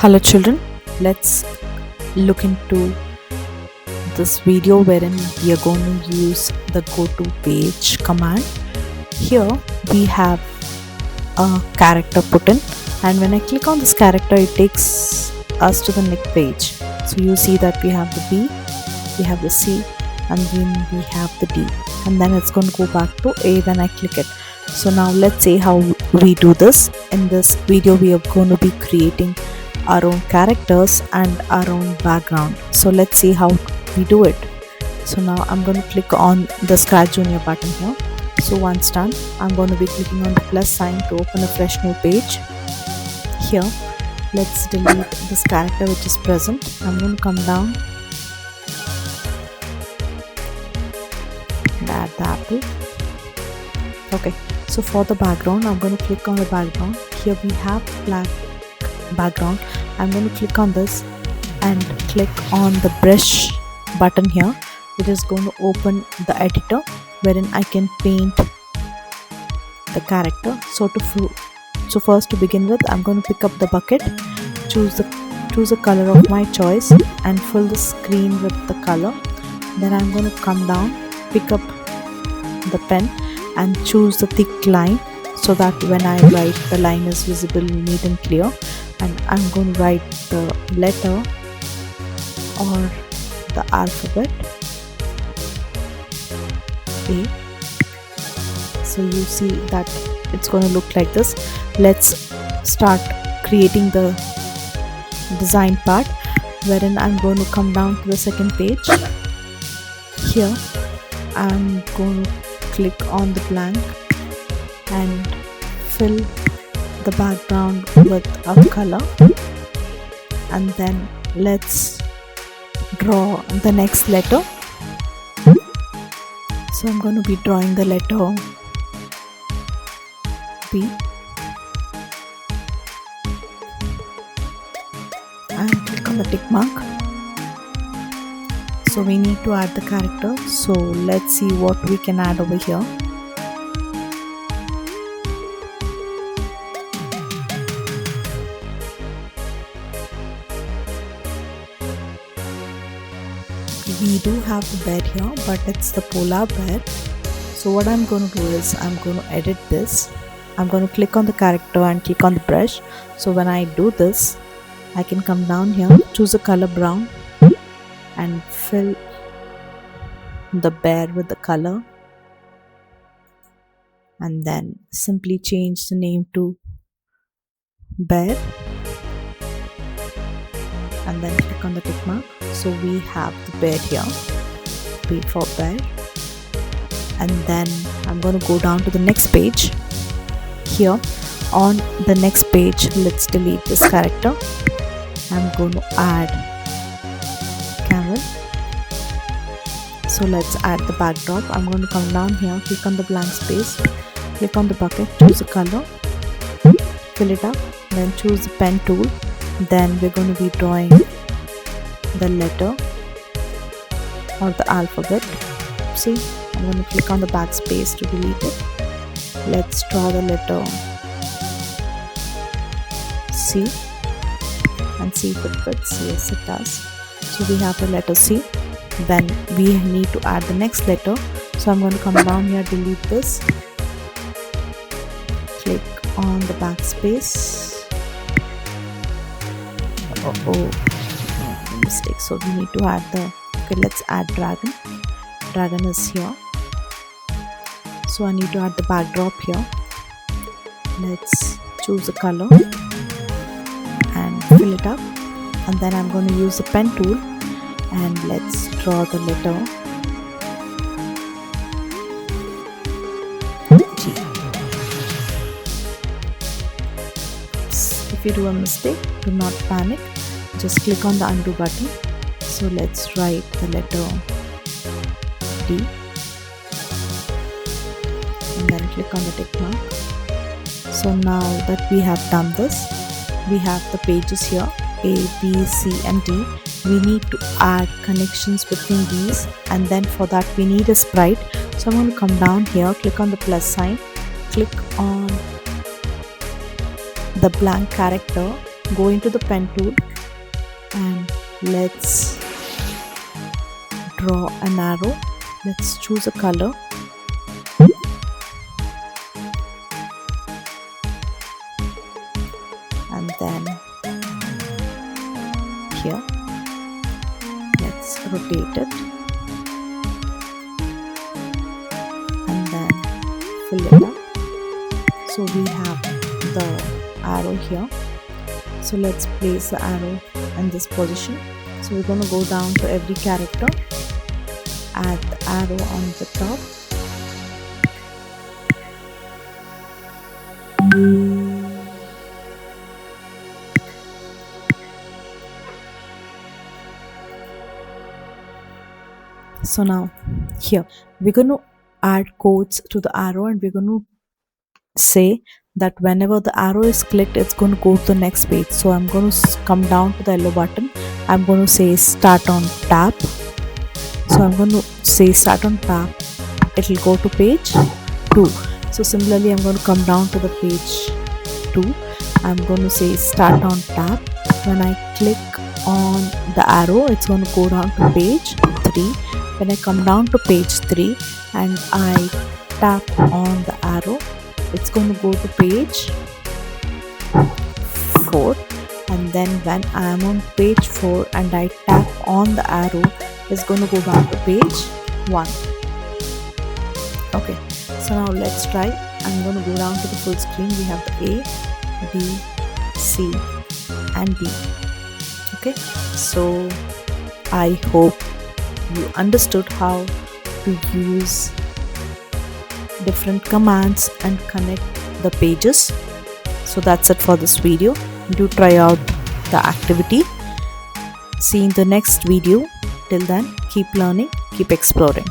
Hello children, let's look into this video wherein we are going to use the go to page command. Here we have a character put in, and when I click on this character it takes us to the next page. So you see that we have the B, we have the C, and then we have the D, and then it's going to go back to A when I click it. So now let's see how we do this. In this video we are going to be creating our own characters and our own background. So let's see how we do it. So now I'm going to click on the Scratch Junior button here. So once done, I'm going to be clicking on the plus sign to open a fresh new page. Here let's delete this character which is present. I'm going to come down and add the apple. Okay, so for the background I'm going to click on the background. Here we have black background. I'm going to click on this and click on the brush button here, which is going to open the editor wherein I can paint the character. So first to begin with, I'm going to pick up the bucket, choose a color of my choice and fill the screen with the color. Then I'm going to come down, pick up the pen and choose the thick line so that when I write the line is visible, neat and clear. And I'm going to write the letter or the alphabet A. So you see that it's going to look like this. Let's start creating the design part, wherein I'm going to come down to the second page. Here I'm going to click on the blank and fill the background with a color, and then let's draw the next letter. So I'm going to be drawing the letter B and click on the tick mark. So we need to add the character, so let's see what we can add over here. We do have the bear here, but it's the polar bear. So what I'm going to do is I'm going to edit this. I'm going to click on the character and click on the brush. So when I do this, I can come down here, choose a color brown and fill the bear with the color, and then simply change the name to bear and then click on the tick mark. So we have the bear here, B for bear, and then I'm going to go down to the next page. Here on the next page, let's delete this character. I'm going to add camel. So let's add the backdrop. I'm going to come down here, click on the blank space, click on the bucket, choose a color, fill it up, then choose the pen tool. Then we're going to be drawing the letter or the alphabet. See, I'm going to click on the backspace to delete it. Let's draw the letter C and see if it fits. Yes, it does. So we have the letter C. Then we need to add the next letter. So I'm going to come down here, delete this, click on the backspace. Mistake. So we need to add let's add dragon. Dragon is here. So I need to add the backdrop here. Let's choose a color and fill it up, and then I'm going to use the pen tool and let's draw the letter G. If you do a mistake, do not panic, just click on the undo button. So let's write the letter D and then click on the tick mark. So now that we have done this, we have the pages here A, B, C and D. We need to add connections between these, and then for that we need a sprite. So I'm going to come down here, click on the plus sign, click on the blank character go into the pen tool and let's draw an arrow. Let's choose a color. And then here, let's rotate it and then fill it up. So we have the arrow here. So let's place the arrow in this position. So we're going to go down to every character, add the arrow on the top. So now here we're going to add codes to the arrow, and we're going to say that whenever the arrow is clicked, it's going to go to the next page. So I'm going to come down to the yellow button. I'm going to say start on tab. So I'm going to say start on tab. It will go to page 2. So similarly, I'm going to come down to the page 2. I'm going to say start on tab. When I click on the arrow, it's going to go down to page 3. When I come down to page 3 and I tap on the arrow, it's going to go to page 4. And then when I am on page 4 and I tap on the arrow, it's going to go back to page 1. Okay, so now let's try. I'm going to go down to the full screen. We have the A, B, C and D. Okay, so I hope you understood how to use different commands and connect the pages. So that's it for this video. Do try out the activity. See you in the next video. Till then, keep learning, keep exploring.